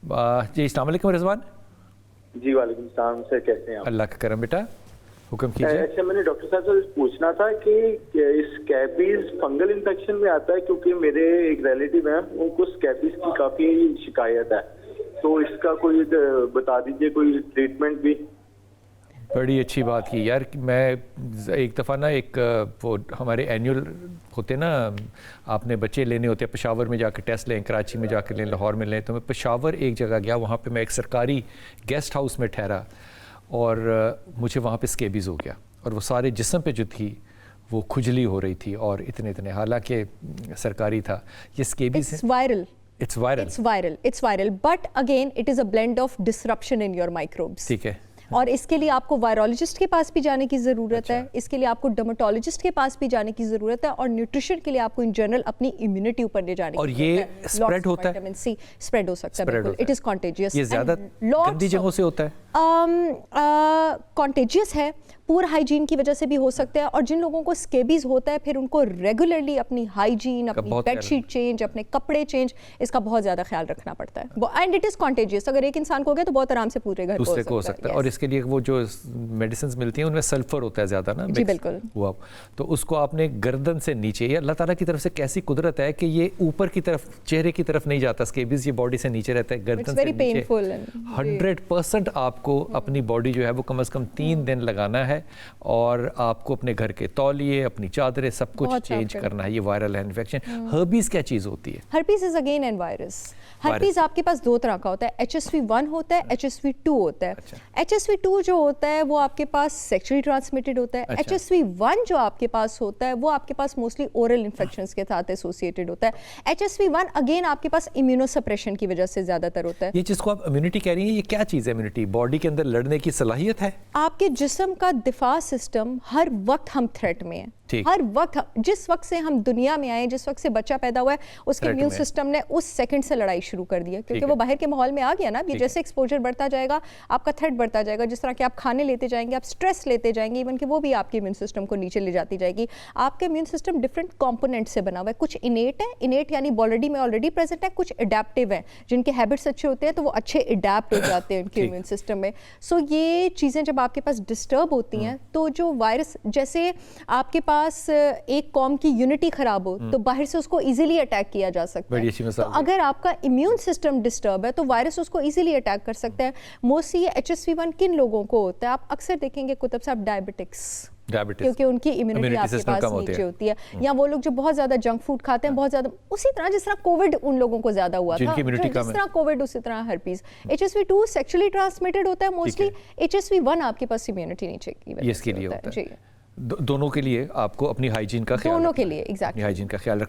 جی السلام علیکم رضوان. جی وعلیکم السلام سر, کیسے ہیں آپ؟ اللہ کا کرم بیٹا, حکم کیجیے. اچھا میں نے ڈاکٹر صاحب سے پوچھنا تھا کہ اس اسکیبیز فنگل انفیکشن میں آتا ہے, کیونکہ میرے ایک ریلیٹیو ہیں ان کو اسکیبیز کی کافی شکایت ہے, تو اس کا کوئی بتا دیجئے کوئی ٹریٹمنٹ بھی. بڑی اچھی بات کی یار. میں ایک دفعہ نا ایک وہ ہمارے اینیول ہوتے نا, آپ نے بچے لینے ہوتے ہیں, پشاور میں جا کے ٹیسٹ لیں, کراچی میں جا کے لیں, لاہور میں لیں. تو میں پشاور ایک جگہ گیا, وہاں پہ میں ایک سرکاری گیسٹ ہاؤس میں ٹھہرا, اور مجھے وہاں پہ اسکیبیز ہو گیا, اور وہ سارے جسم پہ جو تھی وہ کھجلی ہو رہی تھی, اور اتنے حالانکہ سرکاری تھا. یہ اسکیبیز It's viral. It's viral. But again, it is a blend of disruption in your microbes. ٹھیک ہے. اور اس کے لیے آپ کو وائرولوجسٹ کے پاس بھی جانے کی ضرورت ہے, اس کے لیے آپ کو ڈرمٹولوجسٹ کے پاس بھی جانے کی ضرورت ہے, اور نیوٹریشن کے لیے آپ کو ان جنرل اپنی امیونٹی اوپر لے جانے کی ضرورت ہے. اور یہ اسپریڈ ہوتا ہے, وٹامن سی اسپریڈ ہو سکتا ہے, بالکل. It is contagious. یہ زیادہ گندی جگہوں سے ہوتا ہے. کانٹیجیس ہے, پور ہائیجین کی وجہ سے بھی ہو سکتا ہے, اور جن لوگوں کو اسکیبیز ہوتا ہے پھر ان کو ریگولرلی اپنی ہائیجین, اپنی بیڈ شیٹ چینج, اپنے کپڑے چینج, اس کا بہت زیادہ خیال رکھنا پڑتا ہے. And it is contagious. اگر ایک انسان کو ہو گیا تو بہت آرام سے پورے گھر دوسرے کو ہو سکتا ہے. اور اس کے لیے وہ جو میڈیسنز ملتی ہیں ان میں سلفر ہوتا ہے زیادہ نا. جی بالکل. وہ تو اس کو آپ نے گردن سے نیچے, یہ اللہ تعالیٰ کی طرف سے کیسی قدرت ہے کہ یہ اوپر کی طرف چہرے کی طرف نہیں جاتا اسکیبیز, یہ باڈی سے نیچے رہتا ہے, گردن سے نیچے. 100% آپ کو اپنی باڈی جو ہے وہ کم از کم 3 دن لگانا ہے, اور آپ کو اپنے گھر کے تولیے, اپنی چادریں, سب کچھ چینج کرنا ہے. یہ وائرل انفیکشن. ہرپیز کیا چیز ہوتی ہے؟ ہرپیز از اگین این وائرس. ہرپیز آپ کے پاس 2 طرح کا ہوتا ہے, HSV1 ہوتا ہے, HSV2 ہوتا ہے. HSV2 جو ہوتا ہے وہ آپ کے پاس سیکچولی ٹرانسمیٹڈ ہوتا ہے. HSV1 جو آپ کے پاس ہوتا ہے وہ آپ کے پاس موسٹلی اورل انفیکشنز کے ساتھ ایسوسیٹڈ ہوتا ہے. HSV1 اگین آپ کے پاس امیونو سپریشن کی وجہ سے زیادہ تر ہوتا ہے. یہ جس کو آپ امیونٹی کہہ رہی ہیں, یہ کیا چیز ہے امیونٹی؟ باڈی کے اندر لڑنے کی صلاحیت ہے. آپ کے جسم کا دفاع سسٹم ہر وقت ہم تھریٹ میں ہیں. ہر وقت, جس وقت سے ہم دنیا میں آئے, جس وقت سے بچہ پیدا ہوا ہے, اس کے امیون سسٹم نے اس سیکنڈ سے لڑائی شروع کر دی ہے, کیونکہ وہ باہر کے ماحول میں آ گیا نا. یہ جیسے ایکسپوجر بڑھتا جائے گا آپ کا تھریٹ بڑھتا جائے گا, جس طرح کہ آپ کھانے لیتے جائیں گے, آپ اسٹریس لیتے جائیں گے, ایون کہ وہ بھی آپ کے امیون سسٹم کو نیچے لے جاتی جائے گی. آپ کے امیون سسٹم ڈفرینٹ کمپوننٹ سے بنا ہوا ہے. کچھ انیٹ ہے, انیٹ یعنی باڈی میں آلریڈی پریزنٹ ہے. کچھ اڈیپٹیو ہیں, جن کے ہیبٹس اچھے ہوتے ہیں تو وہ اچھے اڈیپٹ ہو جاتے ہیں ان کے امیون سسٹم میں. سو یہ چیزیں جب آپ کے پاس ڈسٹرب ہوتی ہیں تو جو وائرس, جیسے آپ کے پاس ایک قوم کی یونٹی خراب ہو تو باہر سے اس کو ایزیلی اٹیک کیا جا سکتا ہے. تو اگر آپ کا امیون سسٹم ڈسٹرب ہے تو وائرس اس کو ایزیلی اٹیک کر سکتا ہے. موسٹلی یہ HSV1 کن لوگوں کو ہوتا ہے؟ آپ اکثر دیکھیں گے کتب صاحب ڈائبٹکس, کیونکہ ان کی امیونٹی آپ کے پاس نیچے ہوتی ہے, یا وہ لوگ جو بہت زیادہ جنک فوڈ کھاتے ہیں, بہت زیادہ, اسی طرح جس طرح کووڈ ان لوگوں کو زیادہ ہوا تھا, جس طرح کووڈ اسی طرح ہرپیز. HSV2 سیکچولی ٹرانسمیٹڈ ہوتا ہے موسٹلی. HSV1 آپ کے پاس امیونٹی نیچے کی وجہ سے ہوتا ہے. دونوں کے لیے آپ کو اپنی ہائیجین کا خیال رکھنا ہے. دونوں کے لیے ایگزیکٹلی ہائیجین کا خیال رکھنا